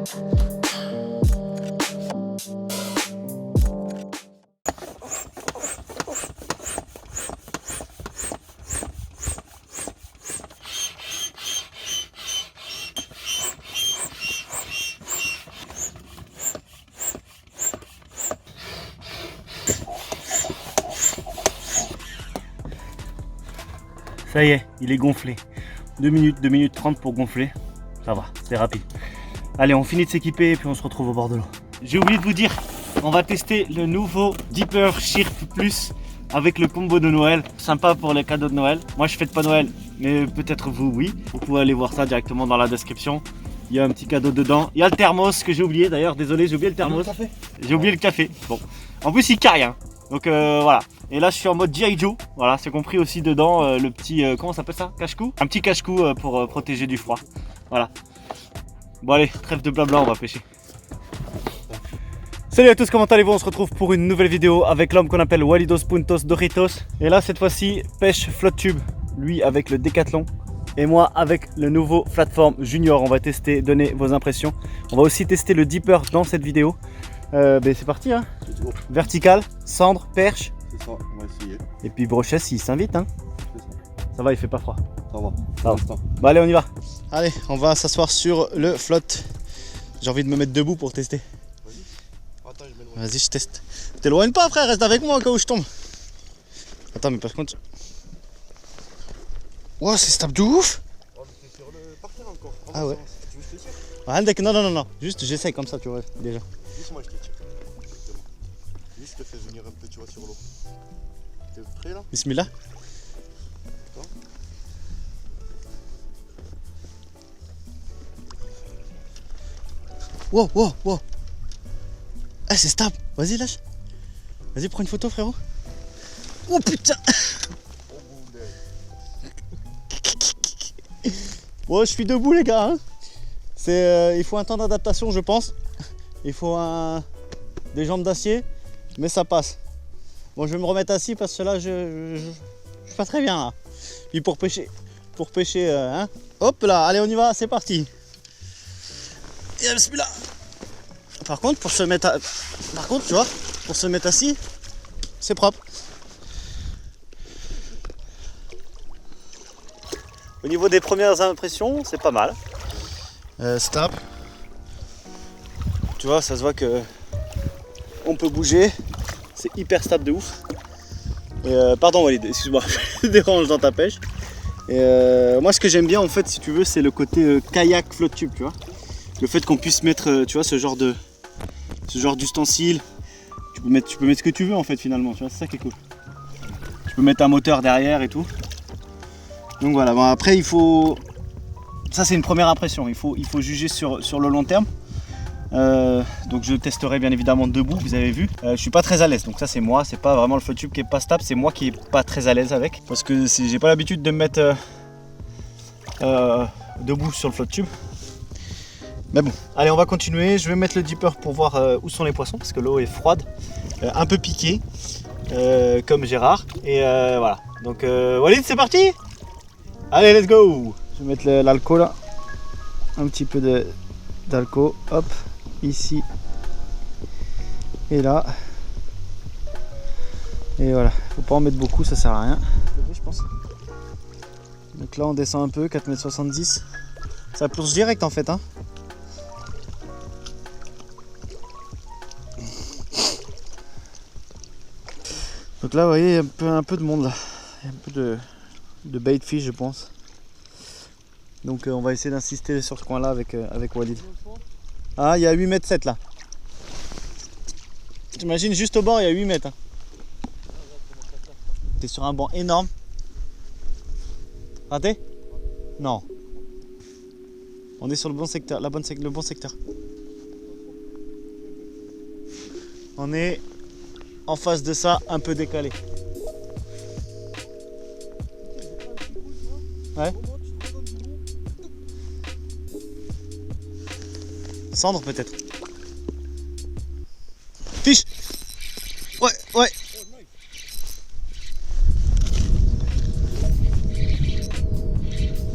Ça y est, il est gonflé. 2 minutes 30 pour gonfler. Ça va, c'est rapide. Allez, on finit de s'équiper et puis on se retrouve au bord de l'eau. J'ai oublié de vous dire, on va tester le nouveau Deeper Shirp Plus avec le combo de Noël. Sympa pour les cadeaux de Noël. Moi, je fête pas Noël, mais peut-être vous, oui. Vous pouvez aller voir ça directement dans la description. Il y a un petit cadeau dedans. Il y a le thermos que j'ai oublié d'ailleurs. Désolé, j'ai oublié le thermos. J'ai oublié le café. Bon, en plus, il caille, hein. Donc voilà. Et là je suis en mode G.I. Joe. Voilà, c'est compris aussi dedans le petit, comment ça s'appelle ça? Cache-cou. Un petit cache-cou pour protéger du froid. Voilà. Bon allez, trêve de blabla, on va pêcher. Salut à tous, comment allez-vous? On se retrouve pour une nouvelle vidéo avec l'homme qu'on appelle Walidos Puntos Doritos. Et là cette fois-ci, pêche flotte tube. Lui avec le Décathlon. Et moi avec le nouveau Flatform Junior. On va tester, donner vos impressions. On va aussi tester le Deeper dans cette vidéo. Ben c'est parti hein. Vertical, cendre, perche. C'est ça, on va essayer. Et puis brochet s'il s'invite hein. Ça va, il fait pas froid. Ça va, pour l'instant. Bah allez, on y va. Allez, on va s'asseoir sur le flotte. J'ai envie de me mettre debout pour tester. Vas-y. Attends, je m'éloigne. Vas-y, je teste. T'éloigne pas frère, reste avec moi au cas où je tombe. Attends, mais par contre... Wow, c'est stable de ouf. Oh, mais t'es sur le parterre encore. Ah ouais. Tu veux que je te tire? Non. Juste, j'essaye comme ça, tu vois, déjà. Juste moi, je te tire. Exactement. Juste, je te fais venir un peu, tu vois, sur l'eau. T'es prêt là? Bismillah. Attends. Wow. Ah, c'est stable. Vas-y, lâche. Vas-y, prends une photo, frérot. Oh putain. Oh boulet. Bon, je suis debout, les gars. Hein. Il faut un temps d'adaptation, je pense. Il faut des jambes d'acier, mais ça passe. Bon, je vais me remettre assis parce que là, je suis pas très bien là. Puis pour pêcher, hein. Hop là, allez, on y va, c'est parti. Et bismillah. Par contre, tu vois, pour se mettre assis, c'est propre. Au niveau des premières impressions, c'est pas mal. Stable. Tu vois, ça se voit que on peut bouger. C'est hyper stable de ouf. Et pardon Walid, excuse-moi, je te dérange dans ta pêche. Et moi ce que j'aime bien en fait, si tu veux, c'est le côté kayak flotte tube, tu vois. Le fait qu'on puisse mettre, tu vois, ce genre d'ustensile. Tu peux mettre ce que tu veux en fait finalement, tu vois, c'est ça qui est cool. Tu peux mettre un moteur derrière et tout. Donc voilà, bon, après il faut... Ça c'est une première impression, il faut juger sur le long terme. Donc je testerai bien évidemment debout, vous avez vu. Je suis pas très à l'aise, donc ça c'est moi, c'est pas vraiment le flotte tube qui est pas stable, c'est moi qui est pas très à l'aise avec. Parce que j'ai pas l'habitude de me mettre debout sur le flotte tube. Mais bon, allez on va continuer, je vais mettre le Deeper pour voir où sont les poissons, parce que l'eau est froide, un peu piquée, comme Gérard. Et voilà, donc Walid c'est parti. Allez let's go. Je vais mettre l'alcool là, un petit peu d'alcool, hop, ici et là, et voilà, faut pas en mettre beaucoup, ça sert à rien, je pense. Donc là on descend un peu, 4,70 m, ça plonge direct en fait hein. Donc là vous voyez, il y a un peu de monde là, il y a un peu de bait fish je pense. Donc on va essayer d'insister sur ce coin là avec Walid. Ah, il y a 8,7 m là. T'imagines juste au bord il y a 8 mètres hein. T'es sur un banc énorme. Raté? Non. On est sur le bon secteur, le bon secteur. On est en face de ça, un peu décalé. Ouais. Cendre peut-être. Fiche. Ouais.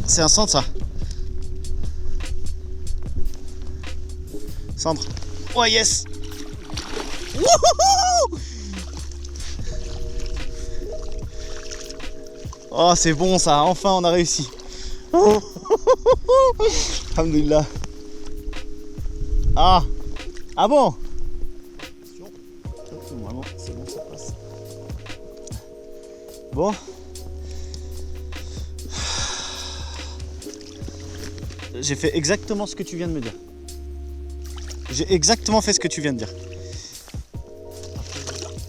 C'est un cendre ça. Centre. Oh yes. Wouhou. Oh c'est bon ça, enfin on a réussi. Alhamdoulilah. Ah bon. Vraiment, c'est bon, ça passe. Bon. J'ai fait exactement ce que tu viens de me dire. J'ai exactement fait ce que tu viens de dire.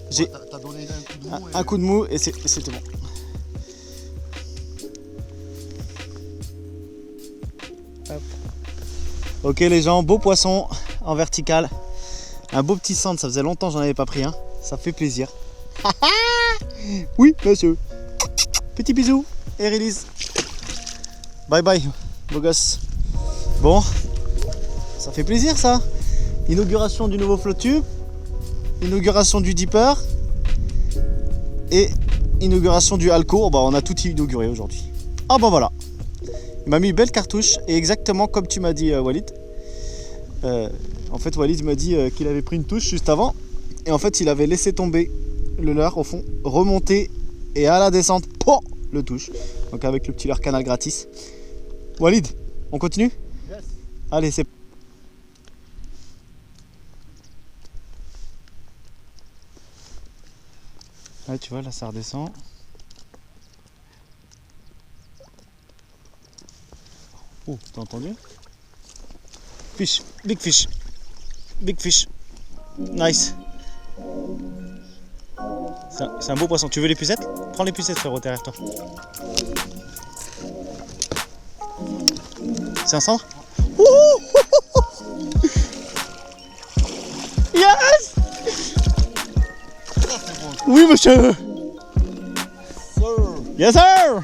J'ai T'as donné un coup de mou. un coup de mou et c'était bon. Hop. Ok les gens, beau poisson en vertical. Un beau petit centre, ça faisait longtemps que j'en avais pas pris un. Ça fait plaisir. Oui monsieur. Petit bisou et release. Bye bye beau gosse. Bon, ça fait plaisir ça. Inauguration du nouveau flotte tube. Inauguration du dipper. Et inauguration du Alco. Bah, on a tout inauguré aujourd'hui. Ah bah voilà. Il m'a mis une belle cartouche. Et exactement comme tu m'as dit Walid. En fait Walid m'a dit qu'il avait pris une touche juste avant. Et en fait il avait laissé tomber le leurre au fond. Remonté. Et à la descente, le touche. Donc avec le petit leurre canal gratis. Walid, on continue? Yes. Allez, c'est... Ouais, tu vois, là, ça redescend. Oh, t'as entendu? Fish, big fish. Big fish. Nice. C'est un beau poisson. Tu veux les pucettes? Prends les pucettes, frérot, derrière toi. C'est un centre? Yes! Oui monsieur! Yes sir!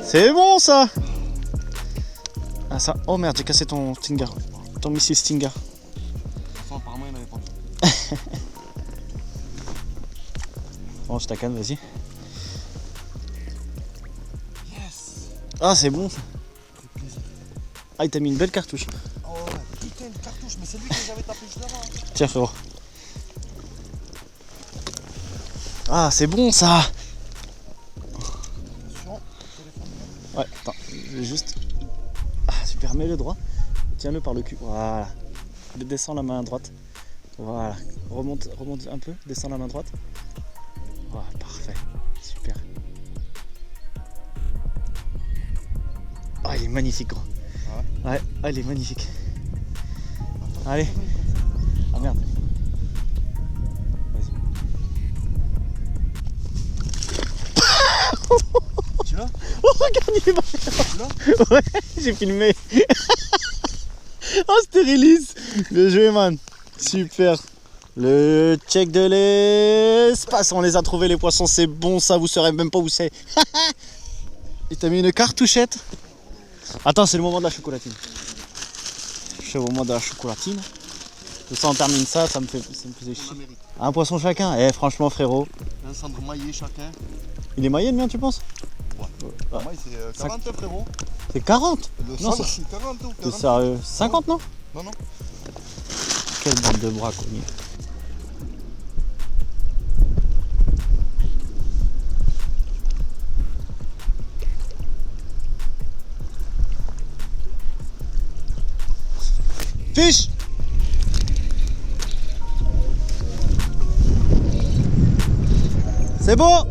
C'est bon ça! Ah ça, oh merde, j'ai cassé ton Stinger. Ton missile Stinger. Apparemment il n'avait pas. Range ta canne, vas-y. Yes. Ah c'est bon ça. Ah il t'a mis une belle cartouche. Oh ouais, putain de cartouche, mais c'est lui que j'avais tapé juste avant. Tiens frérot. Ah c'est bon ça. Attention, téléphone. Ouais, attends, je vais juste... Ah super, mets-le droit. Tiens-le par le cul, voilà. Descends la main droite. Voilà, remonte un peu, descends la main droite. Voilà, parfait, super. Ah il est magnifique gros. Ouais, ah, il est magnifique. Allez. Ah merde. Vas-y. Tu l'as? Oh regarde, il est mort. Tu l'as? Ouais, j'ai filmé. Oh c'était release. Bien joué man. Super. Le check de l'espace. On les a trouvés les poissons, c'est bon ça, vous saurez même pas où c'est. Il t'a mis une cartouchette. Attends, c'est le moment de la chocolatine. Je suis au moment de la chocolatine. Tout ça on termine ça, ça me faisait chier. Un poisson chacun. Eh franchement frérot. Un centre maillé chacun. Il est maillé le mien tu penses? Ouais. Ah. Moi c'est 40 frérot. C'est 40. Le Non, centre c'est- c'est 40 ou C'est 40. sérieux? 50 non? Non, non. Quelle bande de braconniers. Fiche! C'est bon!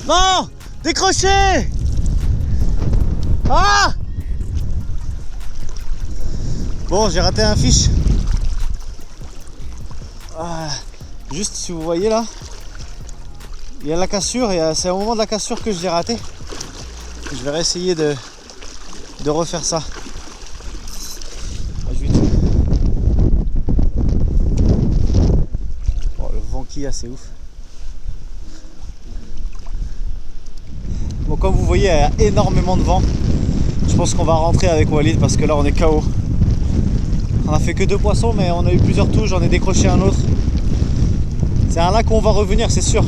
Non! Décrochez! Ah! Bon, j'ai raté un fiche. Ah, juste si vous voyez là, il y a la cassure et c'est au moment de la cassure que je l'ai raté. Je vais réessayer de refaire ça. Ah, je vais tout. Oh, le vent qu'il y a, c'est ouf. Bon, comme vous voyez, il y a énormément de vent. Je pense qu'on va rentrer avec Walid parce que là on est KO. On a fait que 2 poissons, mais on a eu plusieurs touches, j'en ai décroché un autre. C'est un lac où on va revenir, c'est sûr.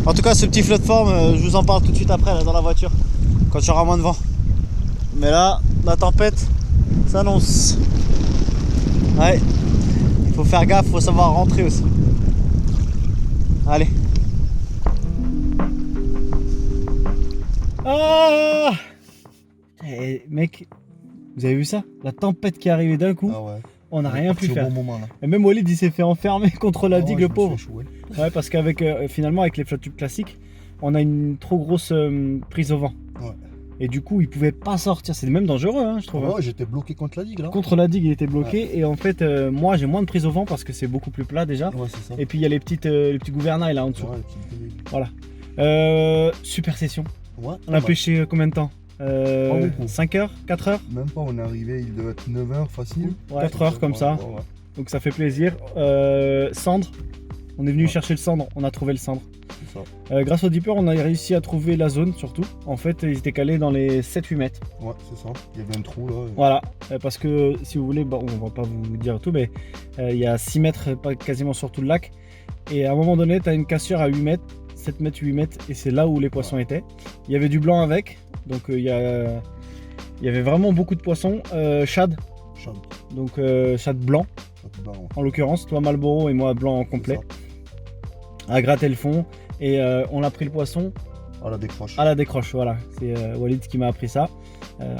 En tout cas, ce petit flotte forme, je vous en parle tout de suite après, là, dans la voiture, quand il y aura moins de vent. Mais là, la tempête s'annonce. Ouais, il faut faire gaffe, il faut savoir rentrer aussi. Allez. Ah mec, vous avez vu ça? La tempête qui est arrivée d'un coup, Ah ouais. on n'a rien pu faire. Bon moment, là. Et même Walid il s'est fait enfermer contre la Ah digue, ouais, le je me pauvre. suis échoué. Ouais, parce qu'avec finalement avec les flottes tubes classiques, on a une trop grosse prise au vent. Ouais. Et du coup, il pouvait pas sortir. C'est même dangereux, hein, je trouve. Ah ouais, j'étais bloqué contre la digue là. Contre la digue, il était bloqué. Et en fait, moi, j'ai moins de prise au vent parce que c'est beaucoup plus plat déjà. Ouais, c'est ça. Et puis il y a les petits gouvernails là en dessous. Ouais, les petites briques. Voilà. Super session. Ouais, On a pêché combien de temps beaucoup. 5 heures, 4 heures. Même pas, on est arrivé, il devait être 9h facile. 4 heures comme ça. Ouais. Donc ça fait plaisir. Cendre. On est venu chercher le cendre. On a trouvé le cendre. C'est ça. Grâce au dipper, on a réussi à trouver la zone surtout. En fait, ils étaient calés dans les 7-8 mètres. Ouais, c'est ça. Il y avait un trou là. Voilà, parce que si vous voulez, bon, on va pas vous dire tout, mais il y a 6 mètres quasiment sur tout le lac. Et à un moment donné, tu as une cassure à 8 mètres, 7 mètres, 8 mètres, et c'est là où les poissons étaient. Il y avait du blanc avec, donc il y avait vraiment beaucoup de poissons. Shad, Chad. donc shad blanc en l'occurrence, toi Marlboro et moi blanc en complet. À gratter le fond, et on a pris le poisson À la décroche. à la décroche, voilà. C'est Walid qui m'a appris ça.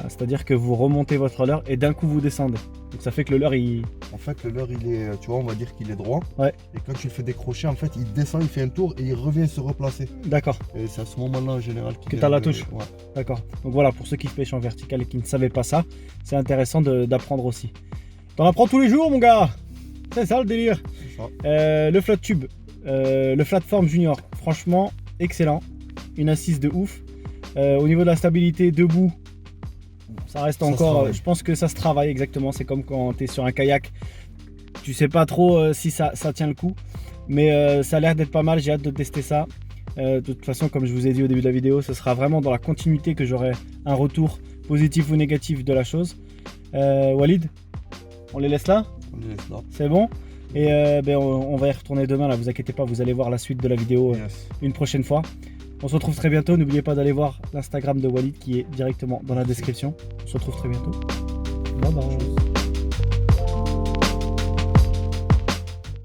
C'est-à-dire que vous remontez votre leurre et d'un coup vous descendez. Donc ça fait que le leurre il... En fait, le leurre, il est, tu vois, on va dire qu'il est droit. Ouais. Et quand tu le fais décrocher, en fait, il descend, il fait un tour et il revient se replacer. D'accord, Et c'est à ce moment-là, en général, Que t'as la touche. Ouais. d'accord. Donc voilà, pour ceux qui pêchent en vertical et qui ne savaient pas ça, c'est intéressant d'apprendre aussi. T'en apprends tous les jours, mon gars. C'est ça le délire. C'est ça. Le flat tube, le flat form junior, franchement excellent, une assise de ouf. Au niveau de la stabilité debout, ça reste Ça se encore, travaille. je pense que ça se travaille exactement. C'est comme quand tu es sur un kayak, tu sais pas trop si ça tient le coup, mais ça a l'air d'être pas mal. J'ai hâte de tester ça. De toute façon, comme je vous ai dit au début de la vidéo, ce sera vraiment dans la continuité que j'aurai un retour positif ou négatif de la chose. Walid, on les laisse là? On les laisse là. C'est bon? Et on va y retourner demain là, vous inquiétez pas, vous allez voir la suite de la vidéo Yes. une prochaine fois. On se retrouve très bientôt, n'oubliez pas d'aller voir l'Instagram de Walid qui est directement dans la description. On se retrouve très bientôt. Bye bye.